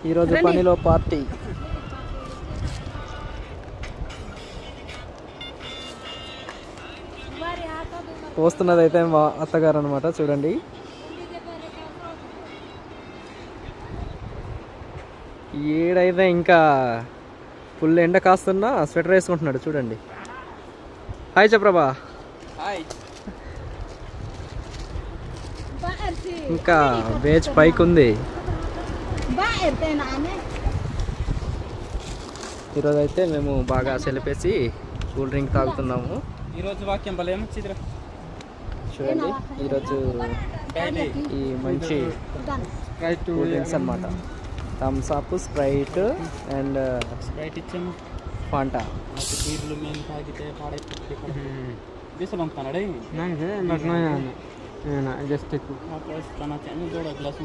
ఈరోజు పనిలో పార్టీ. పోస్తున్నది అయితే మా అత్తగారు అనమాట. చూడండి, ఏడైతే ఇంకా ఫుల్ ఎండ కాస్తున్నా స్వెటర్ వేసుకుంటున్నాడు. చూడండి. హాయ్ చప్రభా. ఇంకా బేచ్ పైకి ఉంది. ఈరోజు అయితే మేము బాగా సెలిపేసి కూల్ డ్రింక్ తాగుతున్నాము. ఈరోజు వాక్యం భలే చిత్ర. చూడండి, ఈరోజు ఈ మంచి కూల్ డ్రింక్స్ అనమాట. Thums Up, Sprite and Sprite ఇచ్చాము, ఫాంటా. బీర్లు మేము తాగితే పాడైపోతుంది. బీసలు అమ్ముతున్నాడే జస్ట్ గ్లాస్